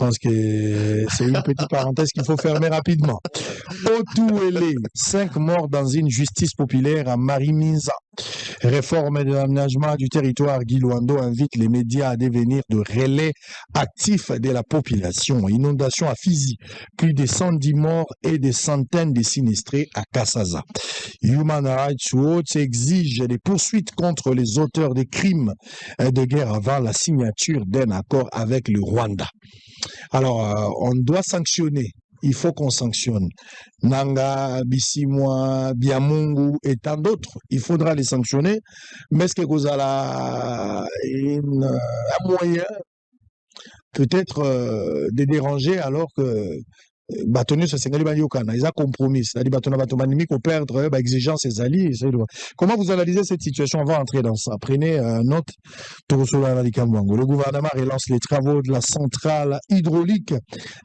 pense que c'est une petite parenthèse qu'il faut fermer rapidement. Otouélé, 5 morts dans une justice populaire à Marimisa. Réforme de l'aménagement du territoire. Guy Luando invite les médias à devenir de relais actifs de la population. Inondation à Fizi, plus de 110 morts et des centaines de sinistrés à Kassaza. Human Rights Watch exige des poursuites contre les auteurs des crimes de guerre avant la signature d'un accord avec le Rwanda. Alors, on doit sanctionner. Il faut qu'on sanctionne. Nanga, Bissimwa, Biamungu et tant d'autres. Il faudra les sanctionner. Mais est-ce que vous avez un moyen peut-être de déranger alors que Bâtonnier se Sénégal Bayokana, ils ont compromis. C'est-à-dire Bâtonnier Bâtonnier pour perdre exigence et alliés. Comment vous analysez cette situation avant d'entrer dans ça? Prenez note. Le gouvernement relance les travaux de la centrale hydraulique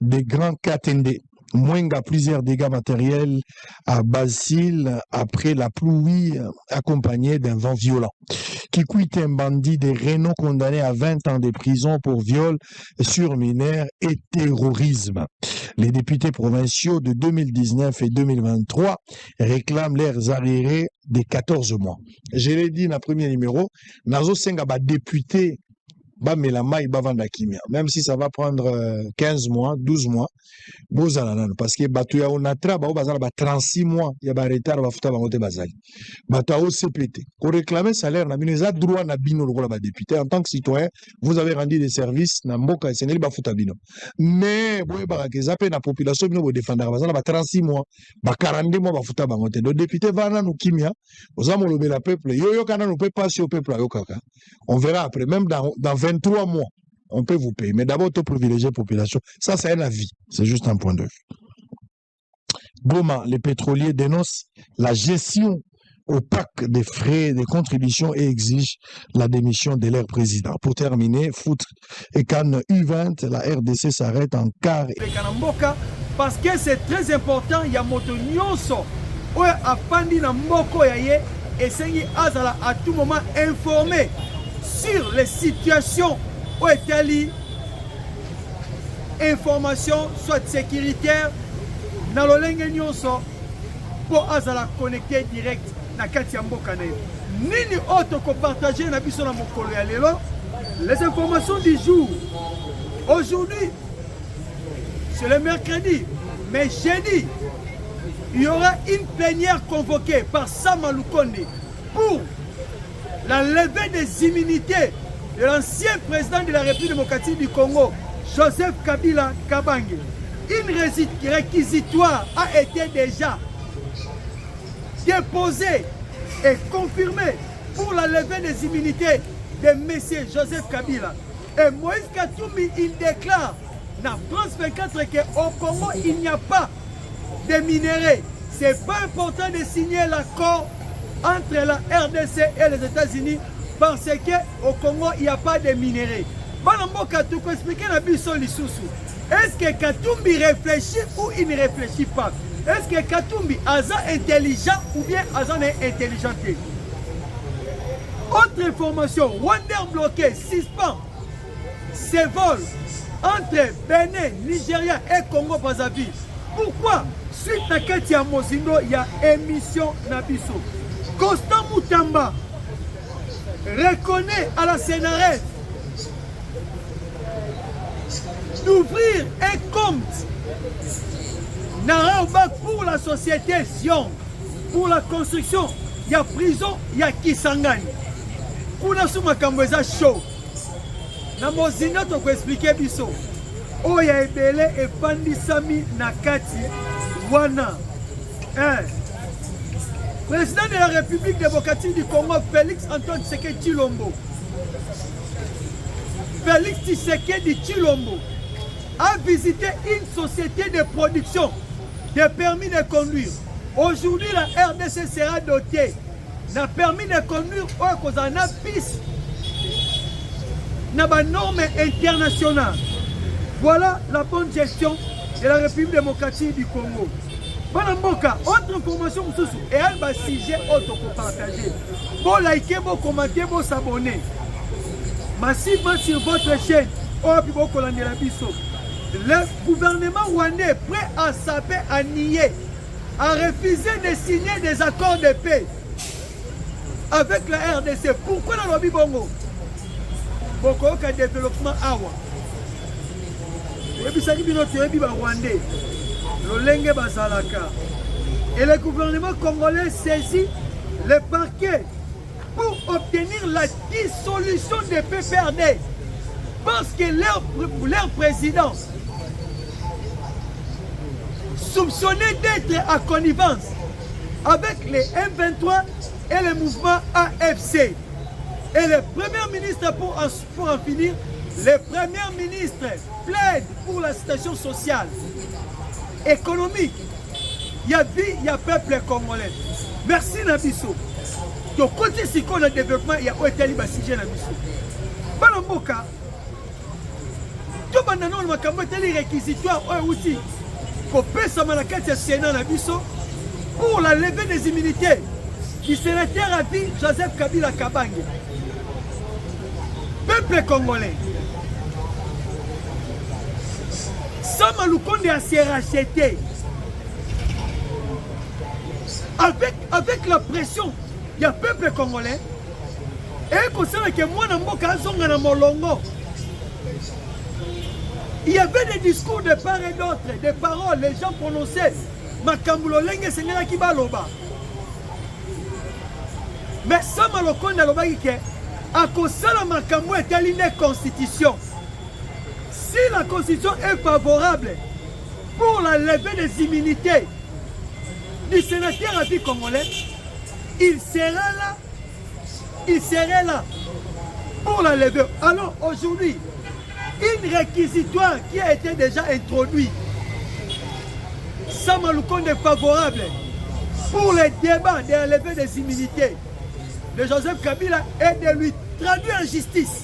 des Grands Katende. Mwenga, plusieurs dégâts matériels à Basile après la pluie accompagnée d'un vent violent. Kikwit, un bandit des Renault condamné à 20 ans de prison pour viol sur mineurs et terrorisme. Les députés provinciaux de 2019 et 2023 réclament leurs arriérés des 14 mois. Je l'ai dit dans le premier numéro, Nazo Senga va député même si ça va prendre 15 mois, 12 mois, parce que Batouya Onatra, 36 mois, il y a un retard, Batouya CPT. Pour réclamer salaire, vous avez droit à bino le député. En tant que citoyen, vous avez rendu des services, mais la population vous défendre 36 mois, 42 mois, le député va nous kimia, vous avez le peuple, ne peut pas passer au peuple. On verra après, même dans 23 mois, on peut vous payer. Mais d'abord, tu privilégier la population. Ça, c'est un avis. C'est juste un point de vue. Goma, les pétroliers dénoncent la gestion opaque des frais, des contributions et exigent la démission de leur président. Pour terminer, foot et Cannes U20, la RDC s'arrête en quart. Parce que c'est très important, il y a moto nyonso. Ouais, a pandi na mboko yaye, et c'est à tout moment informé sur les situations où est information soit sécuritaire dans le lenge nyonso pour azala connecter direct na kati ya mboka na nini autre ko partager na biso na mokolo ya lelo les informations du jour. Aujourd'hui c'est le mercredi, mais jeudi il y aura une plénière convoquée par Sama Lukonde pour la levée des immunités de l'ancien président de la République démocratique du Congo, Joseph Kabila Kabange. Une réquisitoire a été déjà déposée et confirmée pour la levée des immunités de M. Joseph Kabila. Et Moïse Katumbi, il déclare dans France 24 qu'au Congo, il n'y a pas de minéraux. Ce n'est pas important de signer l'accord entre la RDC et les États-Unis parce qu'au Congo, il n'y a pas de minéraux. Est-ce que Katumbi réfléchit ou il ne réfléchit pas? Est-ce que Katumbi est intelligent ou bien est intelligent? Autre information, Wander bloqué, suspend ses vols entre Bénin, Nigeria et Congo-Brazzaville. Pourquoi? Suite à Katia Mozindo, il y a émission Nabiso. Constant Moutamba reconnaît à la CNRS d'ouvrir un compte pour la société Sion, pour la construction. Il y a prison, il y a Kisangani. Pour la Soumakamboza show. Na Mozindo, tu peux expliquer biso. Oh, il y a Ebele et Pandisami Nakati Wana. Président de la République démocratique du Congo, Félix Antoine Tshisekedi Tshilombo. Félix Tshisekedi Tshilombo a visité une société de production de permis de conduire. Aujourd'hui, la RDC sera dotée d'un permis de conduire au Kozanapis, dans les normes internationales. Voilà la bonne gestion de la République démocratique du Congo. Banamboka, autre information, et elle va sujet autre pour partager. Bon liker, bon commenter, bon s'abonner. Massivement sur votre chaîne. le gouvernement rwandais est prêt à saper, à nier, à refuser de signer des accords de paix avec la RDC. Pourquoi dans le Bongo? Pourquoi il y a développement awa? Et le gouvernement congolais saisit le parquet pour obtenir la dissolution des PPRD parce que leur président soupçonné d'être à connivence avec les M23 et le mouvement AFC. Et le premier ministre, pour en finir, le premier ministre plaide pour la situation sociale, économique. Il y a vie, il y a peuple congolais. Merci Nabiso. Donc, côté si on a développement, il y a Oetali Bassigé Nabiso. Balamboka, tout le monde a des réquisitoires outils pour passer à la Sénat Nabiso pour la levée des immunités du sénateur à vie Joseph Kabila Kabange. Peuple congolais, Sama Lukonde a s'est racheté avec la pression du peuple congolais et concernant que moi na molongo. Il y avait des discours de part et d'autre, des paroles, les gens prononçaient Makambulo Lenge Seigneur Kibaloba. Mais Sama Lukonde a lobaki ke à cause de la Makambo est une constitution. Si la constitution est favorable pour la levée des immunités du sénateur à vie congolais, il serait là pour la lever. Alors aujourd'hui, une réquisitoire qui a été déjà introduite, Sama Lukonde est favorable pour les débats de la levée des immunités de Joseph Kabila et de lui traduire en justice.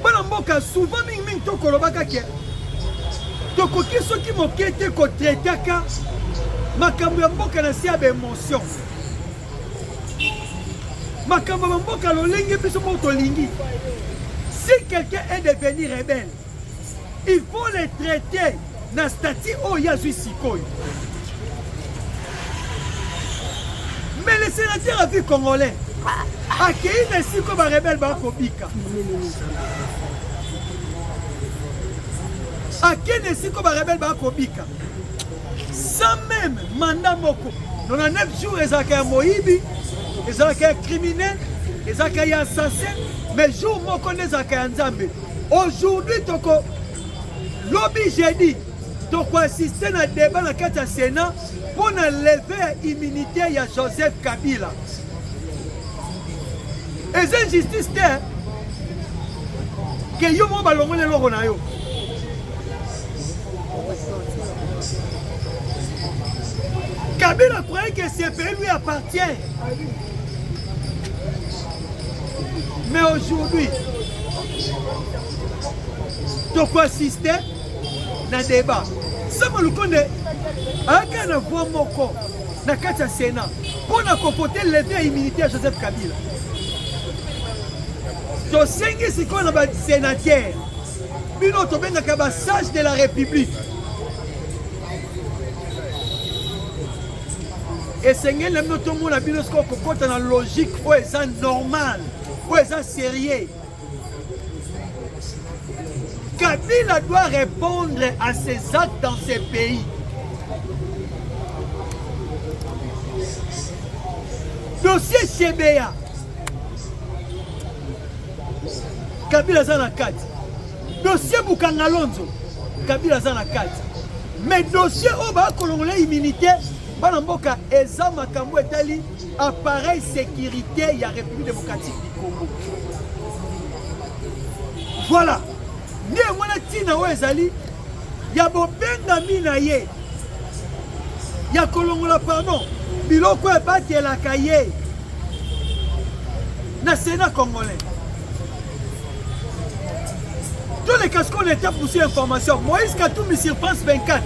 Balamboka souvent ming to kolobaka ke to kokiso ki mokete ko traitaka makambo ya mboka na sia émotion. Makambo ya mboka lolenge biso moto lingi. Si quelqu'un est devenu rebelle, il faut le traiter na statut o yazui sikoyo. Mais les sénateurs à vie congolais, à qui est-ce que les rebelles vont bika? À qui est-ce que les rebelles vont bika? Sans même mandat moko. Dans 9 jours, ils ont un moïbi, ils ont un criminel, ils ont un assassin, mais jour moko ils ont un nzambe. Aujourd'hui, toko lobby jeudi, toko assister à débat dans le Sénat pour lever l'immunité à Joseph Kabila. Et c'est une justice que yo mo balongo le logo na yo. Kabila croyait que ce pays lui appartient. Mais aujourd'hui, tu peux assister à un débat. Sama Lukonde a un voix moko na kati ya Sénat pour na comporter lever l'immunité à Joseph Kabila. To sengi siko na ba sénateur. Bino to benga ka ba sage de la République. Et sengi le moto mona bino sko kokota na logique ou est normal, ou est sérieux. Kabila doit répondre à ses actes dans ces pays. Dossier Chebea. Kabila Zana 4. Dossier Bukangalonzo. Kabila Zana 4. Mais dossier Oba Kolongolais immunité, Banamboka Eza Makambo Etali, appareil sécurité, il y a République démocratique du Congo. Voilà. Ni mwana tina wezali ya bobenga mina ye ya kolongola pardon biloko ebatela kaye na Sénat congolais. Tous les casques qu'on était poussé information. Moïse Katumbi sur France 24.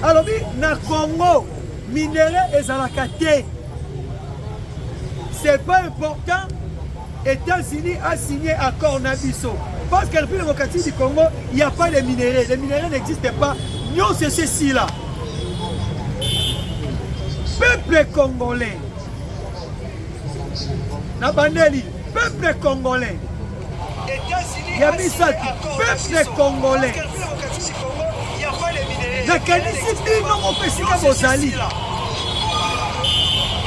Alors oui, na Congo minerai ezalakate. C'est pas important. États-Unis a signé accord Nabiso. Parce que la République démocratique du Congo, il n'y a pas de minéraux. Les minéraux n'existent pas. Nous, c'est ceci-là. Peuple congolais. Nabandeli, peuple congolais. Yabisaki, peuple congolais. Nakanisi bino mopesika bozali.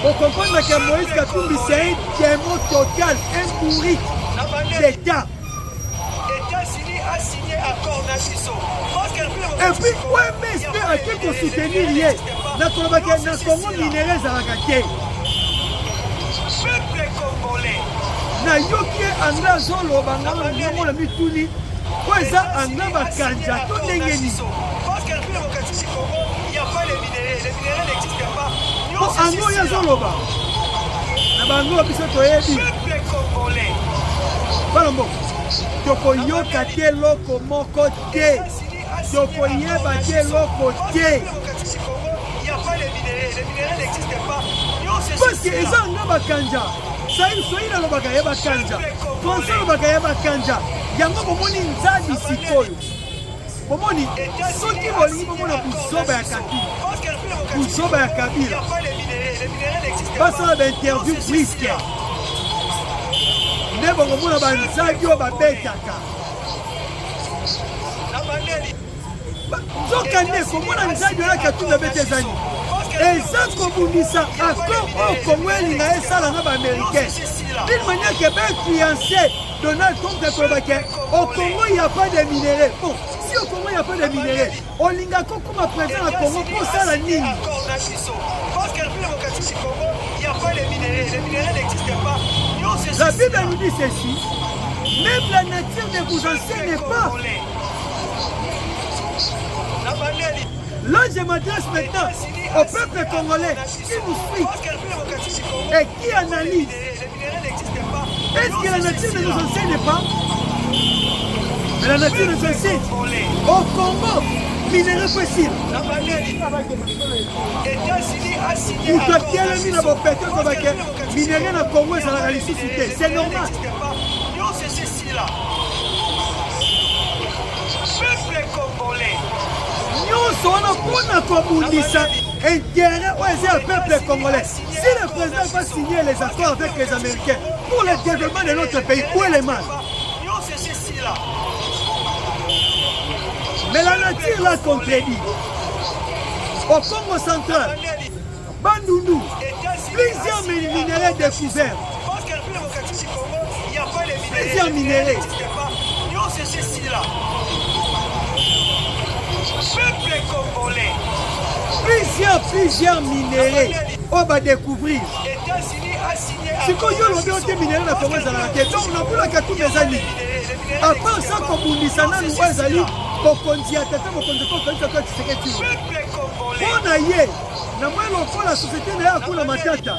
Pour comprendre que Moïse Katumbi c'est un démon total, un bourrique d'État. États-Unis a signé accord national. Et puis, ouais, mais est-ce à qui qu'on soutenir lié? Na Congo minéraux à la gâté. Peuple congolais. Na yoki anga zolo bangala ngongo la mituni. Kweza anga bakanja to ndengeni. Parce que le démocratique Congo, il n'y a pas les minéraux. Les minéraux n'existent pas. Pour ango ya zoloba. Na bango biso toyebi. Peuple congolais. Balombo. Tokoyoka te loko moko te. Tokoyeba te loko te. Il n'y a pas les minéraux. Les minéraux n'existent pas. Parce que eza anga bakanja. Soyina lobaka ya bakanja. François lobaka ya bakanja. Yango bomoni nzadi sikoyo. Bomoni soki bolingi bomona buzoba ya Kabila. Buzoba ya Kabila. Basala d'interview briske. Ne bongo mona banzadi oyo babetaka. Nzoka nde komona nzadi oyo Katumbi abetezani. Eza kobundisa accord oyo Congo elinga esala na baaméricain. D'une manière que influencer Donald Trump de Kobake, au Congo il n'y a pas de minéraux. Bon, si au Congo il n'y a pas de minéraux, au Lingako comme président au Congo pour ça la ligne. Parce que le démocratique Congo, il n'y a pas de minéraux. Les minéraux n'existent pas. La Bible nous dit ceci. Même la nature ne vous enseigne pas. Là, je m'adresse maintenant au peuple congolais qui nous suit et qui analyse. Est-ce que la nature ne nous enseigne pas? Mais la nature nous enseigne. Au Congo, minéraux fossiles. Pour que tu aies minéraux dans le Congo, ça va ressusciter. C'est normal. Peuple congolais. Nous sommes pour kobundisa intérêt au peuple congolais. Si le président va signer les accords avec les Américains pour le développement de notre pays, où est le mal? Mais la nature l'a contredit. Au Congo central, Bandundu, plusieurs minéraux découverts. Plusieurs minéraux. Peuple congolais. Plusieurs minéraux. On va découvrir. États-Unis a signé. Si on y a des minéraux dans Congo, donc on a pour la tous les amis. À part ça, comme on dit ça, nous les amis, pour qu'on dise à tata, pour qu'on dise qu'on fait ce que tu veux. Peuple congolais. On a yé. Na moi, la société n'a pas la matata.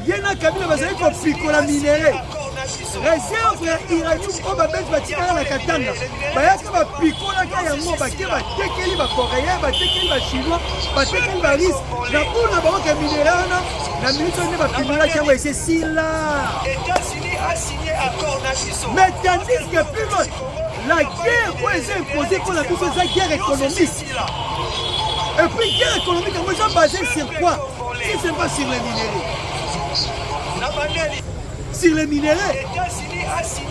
Yena Kabila va dire qu'on pique la minéraux. Réserve iranienne on va mettre batikala na katanga bayaka ba pikola ka yango bakie ba tekeli ba coréen ba tekeli ba chinois ba tekeli ba russe na pona ba ka minéral na minute ne ba pinola ka wa c'est si là. États-Unis a signé accord national. Mais tandis que plus loin la guerre est imposée pour la guerre économique. Et puis guerre économique on est basé sur quoi? Si c'est pas sur les minéraux. Sur les minéraux.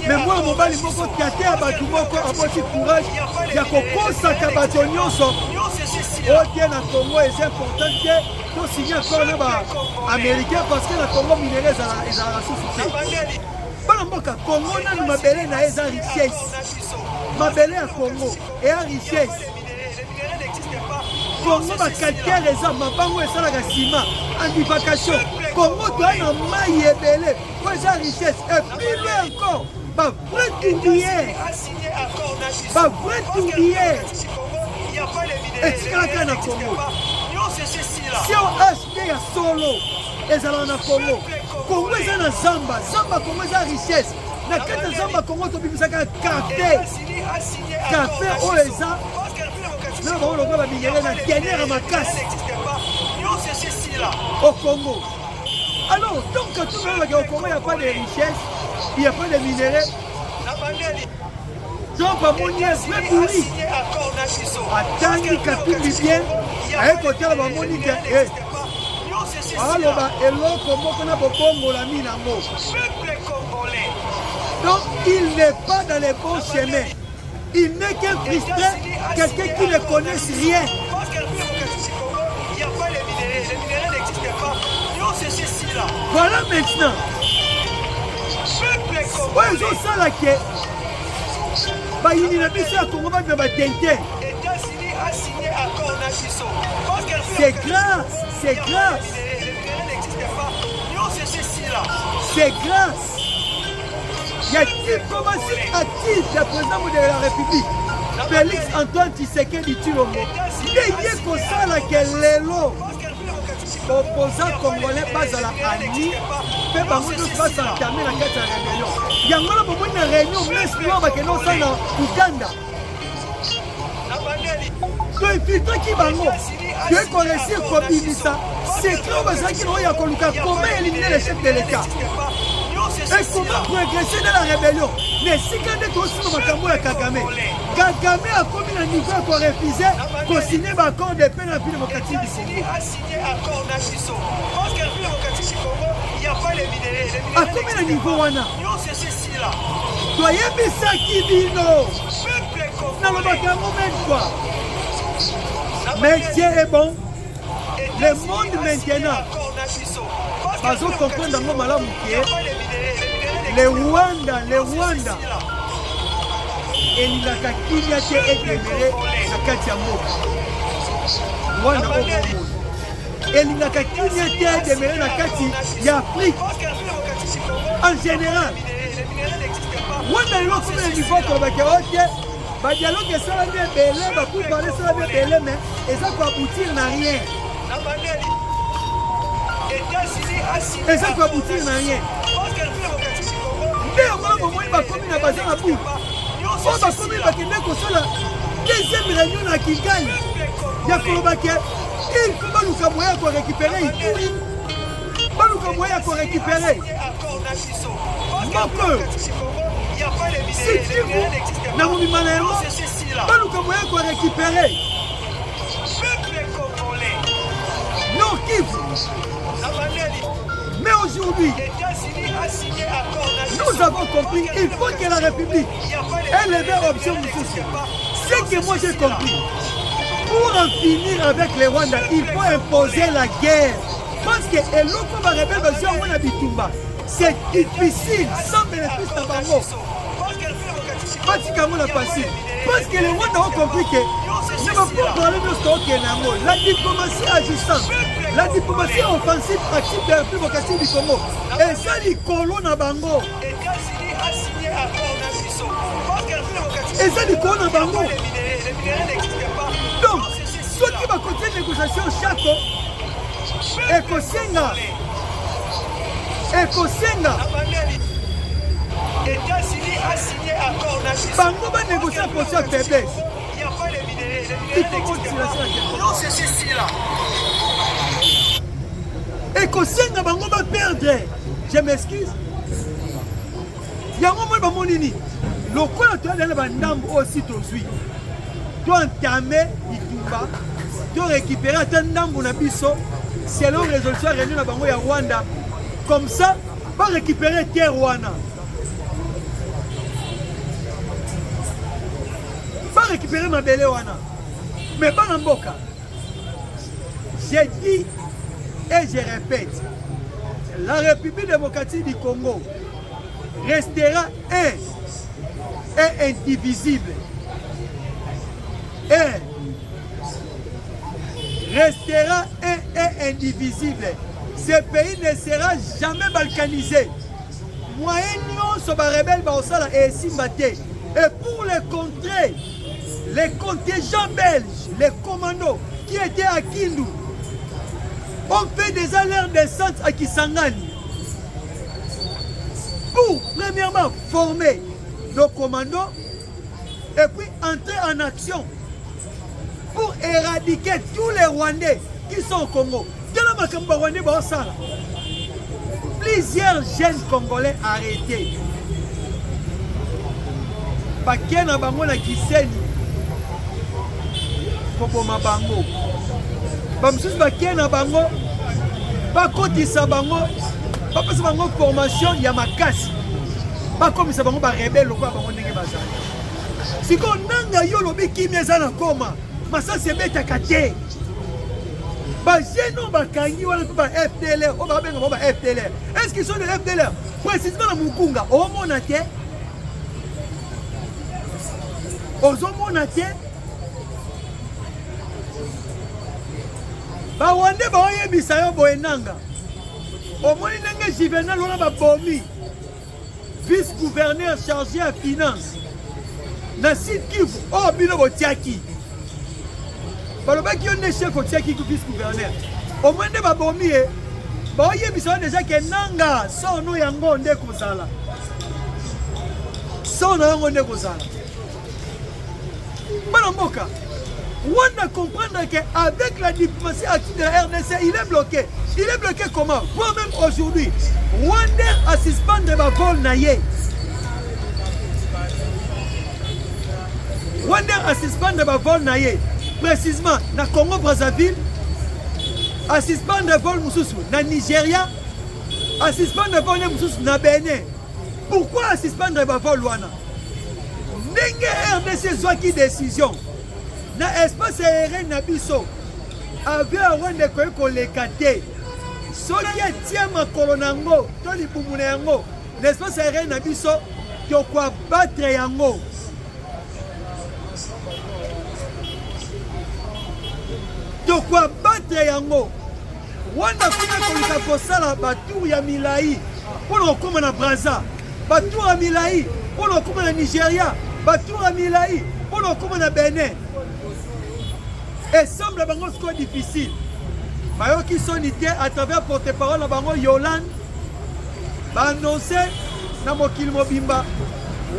Mais moi, mon bali moko tete ya batu moko aboti courage ya kokosaka bato nyonso otie na Congo. C'est important que to signer accord na ba américain parce que na Congo minéraux ezala sous-soutien. Bana mboka Congo nanu mabele na eza richesse. Mabele ya Congo et richesse. Congo ba calcaire eza mabango esalaka ciment en bifurcation. Congo doit na mai ebele pour eza richesse et plus loin encore ba vrai tourbière. Ba vrai tourbière. Et c'est quand na Congo. Si on achète ya solo ezala na Congo. Congo eza na zamba, zamba Congo eza richesse. Na kata zamba Congo to bimisaka café. Café o eza non, on va la minérale la dernière ma casse au Congo. Alors, donc tout le monde au Congo, il n'y a pas de richesse, il n'y a pas de minéraux. donc bamoni vrai pourri atangi katumbi bien ayekotala bamoni ke aloba eloko moko na bobongola mi nango. Donc il n'est pas dans les bons chemins. Il n'est qu'un frustré, quelqu'un qui ne connaisse rien. Voilà maintenant. Ouais, ils ont ça là qui est. Bah, il n'y a plus ça pour moi de ma tente. C'est grâce, c'est grâce. C'est grâce. Il y a diplomatie active du président de la République. Félix Antoine Tshisekedi Tshilombo. Il est comme ça là que l'élo. Opposant congolais pas à la Ani. Fait pas moi de face à terminer la quête de la rébellion. Il y a une réunion, mais c'est pas que nous sommes en Ouganda. Donc il faut qu'il bango. Tu es connaissé comme Bibisa. C'est trop parce qu'il y a comment éliminer les chefs de l'État. Et comment progresser dans la rébellion. Mais si quand on est aussi dans le Cameroun, Kagame a commis un niveau pour refuser pour signer un accord de paix dans la ville démocratique du Congo. A commis un niveau wana. Doyez ça qui dit non. Dans le Cameroun même quoi. Mais Dieu est bon. Le monde maintenant. Parce qu'on comprend dans mon malheur les Rwanda. Et il a été éclairé à Katiambo. Rwanda au monde. Et il a été éclairé à Katiambo. En général. Rwanda est l'autre niveau pour le dialogue est ça bien belé, pour parler ça bien belé, mais ça peut aboutir à rien. Et ça peut aboutir à rien. Mais au moment où il va communiquer à Bazin à bout, on va communiquer à la deuxième réunion à Kigali. Il y a il faut que moyen pour récupérer. Pas moyen pour récupérer. Donc, si tu veux, dans mon humanisme, pas moyen pour récupérer. Non, qui mais aujourd'hui, nous avons compris qu'il faut que la République ait les mêmes options sociales. Ce que moi j'ai compris, pour en finir avec les Rwandais, il faut imposer la guerre. Parce que l'autre va rebelle, c'est difficile, sans bénéfice de Bango. Pratiquement la facile. Parce que les Rwandais ont compris que ne va pas parler de ce la diplomatie agissante. La diplomatie offensive active de la République démocratique du Congo. Et ça, les colons à Bango. Et ça, les colons à Bango. Donc, ceux qui vont continuer les négociations chaque Ekosenga. Bango va négocier pour sa faiblesse. Il faut continuer la question. Et que si on va perdre, je m'excuse. Il y a un moment où on dit, le quoi tu as dans le aussi aujourd'hui. Tu as entamé, tu as récupéré un ndambo na biso, selon résolution réunie na bango ya Rwanda. Comme ça, va récupérer terre Rwanda. Va récupérer ma belle Rwanda. Mais pas en Mboka. J'ai dit et je répète, la République démocratique du Congo restera un et indivisible. Restera un et indivisible. Ce pays ne sera jamais balkanisé. Moyennement, ce rebelle et Simbaté. Et pour les contrer, les contingents belges, les commandos qui étaient à Kindu, on fait des alertes descente à Kisangani pour, premièrement, former nos commandos et puis entrer en action pour éradiquer tous les Rwandais qui sont au Congo. Plusieurs jeunes Congolais arrêtés. bakie na bango na Kiseni koboma bango bamosusu bakie na bango bakotisa bango bapesa bango formation ya makasi bakomisa bango barebele lokola bango ndenge bazali sikoyo nanga yo lobi kimia eza na koma masasi ebetaka te bageno bakangi wana mpe ba FDLR oyo babenga bango ba FDLR est-ce qu'ils sont de FDLR précisément na Mugunga omona te ozomona te bawande baoyebisa yo boye nanga omoni ndenge Juvenal wana babomi vice-gouverneur chargé ya finance na Sud Kivu oyo bino botiaki balobaki yo nde chef otiaki vice-gouverneur omoni nde babomi ye baoyebisa yo deja ke nanga sono yango nde kozala sono yango nde kozala bana mboka Wanda comprendre qu'avec la diplomatie active de la RDC, il est bloqué. Il est bloqué comment? Voire même aujourd'hui, Wanda a suspendu ma vol naïe. Wanda a suspendu ma vol naïe. Précisément, na Congo Brazzaville, a suspendu vol Moussoussou, na Nigeria, a suspendu vol Moussoussou, na Bénin. Pourquoi a suspendu ma vol Wana? N'enge RDC soit qui décision? Na espace aérien na biso avion Rwanda koyi koleka te soki etie makolo nango to libumu na yango na espace aérien na biso tokoabatre yango Rwanda kuna koleka kosala batour ya milai mpona kokóma na Brazza batour ya milai mpona kokóma na Nigeria batour ya milai mpona kokóma na Benin. Et semble bango score difficile. Bayo qui sont été à travers porte-parole na bango Yolande ba annoncé na mokili mobimba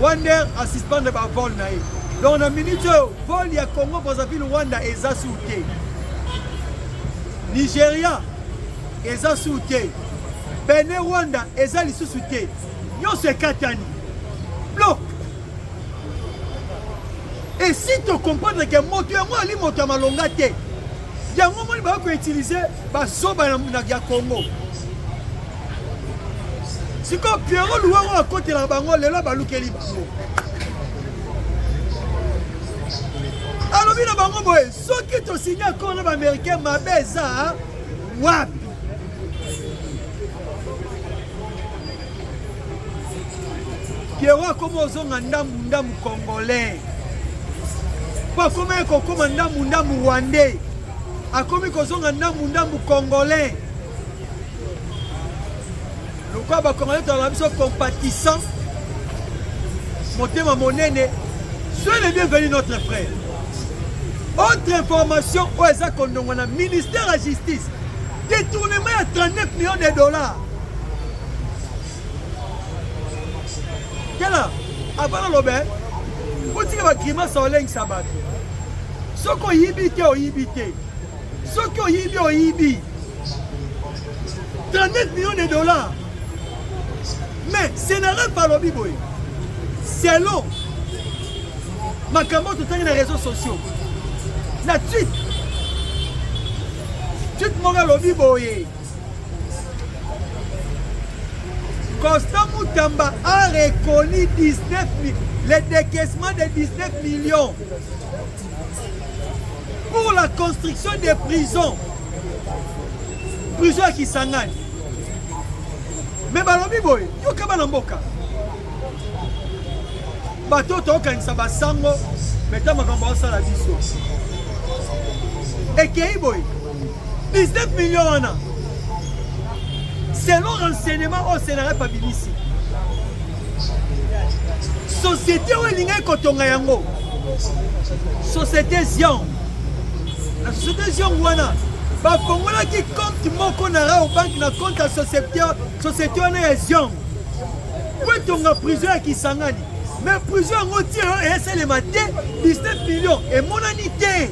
Rwanda a suspendre ba vol na ye. Donc na minute vol ya Congo Brazzaville Rwanda eza souté. Nigeria eza souté. Benin Rwanda eza lisusu te. Nyonso ekatani. Bloc. Et si tu comprends que moto yango ali moto malonga te yango moni ba ko utiliser ba soba na ya Congo siko Pierrot Luango a côté la bango lelo ba lukeli bango alors bina bango boy soki to signé accord na ba américain mabeza wapi Pierrot comme ozonga ndamu congolais pas comme un coco ndamu rwandais a comme kozonga ndamu congolais le quoi ba congolais dans la mission compatissant motema monene soyez les bienvenus notre frère. Autre information au eza kondongo na ministère de la justice détournement à 39 millions de dollars quel avant l'obé vous tirez ma grimace en ligne sabat ce qu'on yibite au yibite ce qu'on yibi au yibi 39 millions de dollars mais ce n'est pas le biboy c'est long ma camotte tout les réseaux sociaux la tweet mon gars le biboy Constant Moutamba a reconnu 19 le décaissement de 19 millions pour la construction des prisons. Prisons qui s'engagent. Mais balobi boy, yo kabana mboka. Bato to kanisa basango, meta makambo sa la biso. Et kei boy, 19 millions wana. Selon renseignement au Sénégal Pabilisi. Société où il y a kotonga yango. Société Zion. La société Zion wana. Ba fongola ki compte moko na au banque na compte à société wana Zion. Pour tonga prison qui sangani. Mais prison ngo tire et c'est le matin 19 millions et mon anité.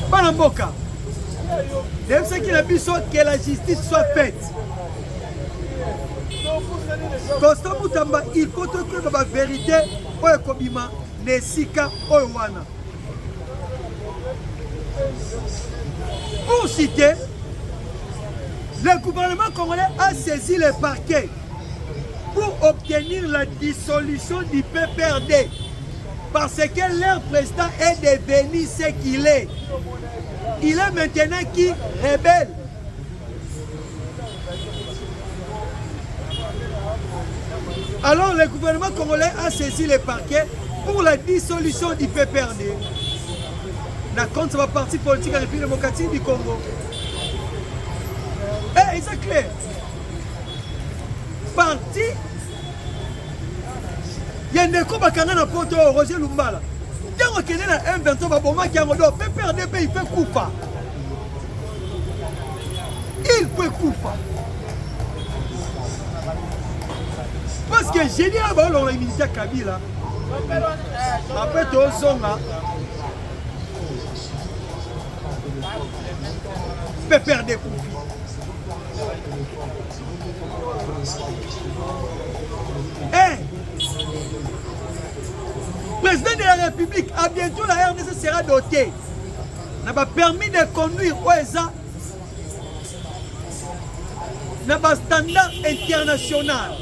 Balamboka. Même ce qu'il a besoin que la justice soit faite. Constant Moutamba, il faut que la vérité, oyo kobima, nesika oyo wana. Pour citer, le gouvernement congolais a saisi le parquet pour obtenir la dissolution du PPRD parce que leur président est devenu ce qu'il est. Il est maintenant qui rebelle. Alors le gouvernement congolais a saisi le parquet pour la dissolution du PPRD. La compte va parti politique à la République démocratique du Congo. Et c'est clair. Parti. Il y a un écho bakanga na poto Roger Lumbala. Tant que na M23 ba boma ki ngodo PPRD il peut couper. Il peut couper. Parce que j'ai dit à la militaire Kabila. Après tout zonga. PPRD coupe. Président de la République, à bientôt la RDC sera dotée. N'a pas permis de conduire OESA. N'a pas standard international.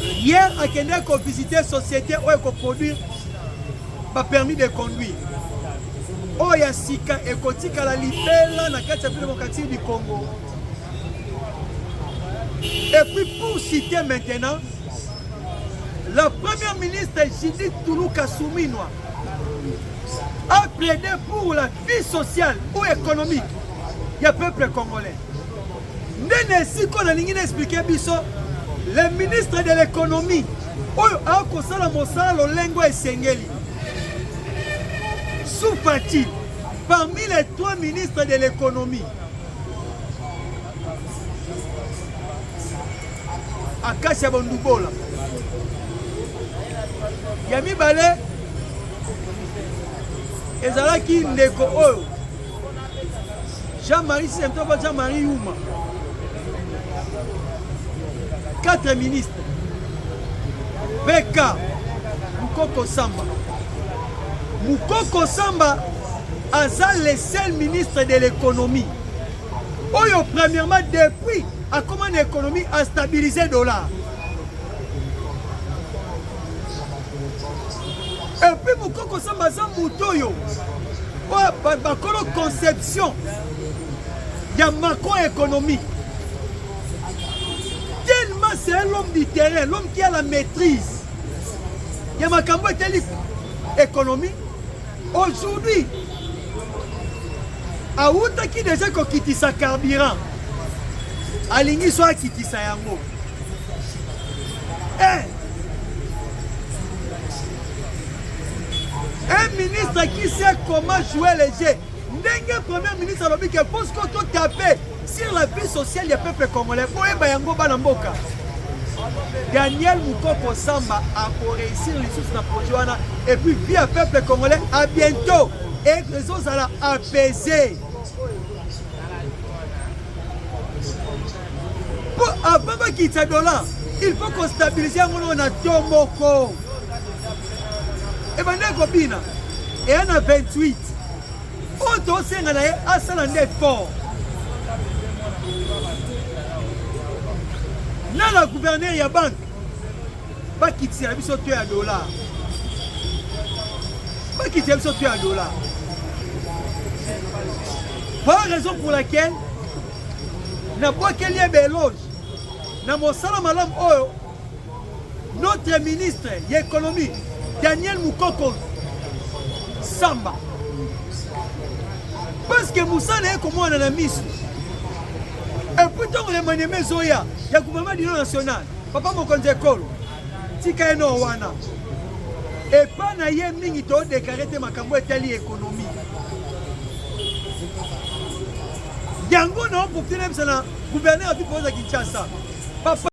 Hier, à Kenya, qu'on visitait société où qu'on produit, pas permis de conduire. Oya Sika et Kotika la libella na République démocratique du Congo. Et puis pour citer maintenant, la première ministre Judith Toulouka Souminoa a plaidé pour la vie sociale ou économique du peuple congolais. Nene si qu'on a expliqué biso, le ministre de l'économie, a kosala mosala lengo esengeli. Soufati, parmi les 3 ministres de l'économie, Akasia Bondubola, Yami Balé, Ezalaki Ndeko Oyo, Jean-Marie Semtoba, Jean-Marie Youma, 4 ministres, PK, Moukoko Samba. Moukoko Samba a le seul ministre de l'économie. Oyo, premièrement, depuis à comment l'économie a stabilisé le dollar. Et puis Moukoko Samba a Moutoyo. Bakolo conception. Il y a macroéconomie. Tellement c'est l'homme du terrain, l'homme qui a la maîtrise. Il y a Makambo économie. Aujourd'hui, Aouta qui déjà quitte sa carburant, Aligny soit quitte sa yango. Un ministre qui sait comment jouer les jeux. N'engue premier ministre a dit que pour ce qu'on peut taper sur la vie sociale du peuple congolais, pour Bayango Banamboka. Daniel Moukoko Samba a pour réussir les sources de projet et puis via peuple congolais à bientôt et les autres allons apaiser. Pour avant de quitter dollar, il faut qu'on stabilise on a Tomoko. Et maintenant Gobina et on a 28. On doit s'engager à s'engager fort. Dans la gouverneure, il y a banque. Pas quitter la mission de $. Pas quitter la mission de $. Voilà la raison pour laquelle, n'a pas qu'il y ait des loges. Dans mon salon, madame, notre ministre de l'économie, Daniel Moukoko Samba. Parce que Moussa n'est comme moi dans la mission. Et pourtant, on est mané Zoya, il y a le gouvernement du national. Papa Mokonze Kolo, Tika Eno Wana. Et pas naïe mingi to déclaré te makambo etali économie. Yango non pour tenir ça gouverneur a pu poser Kinshasa. Papa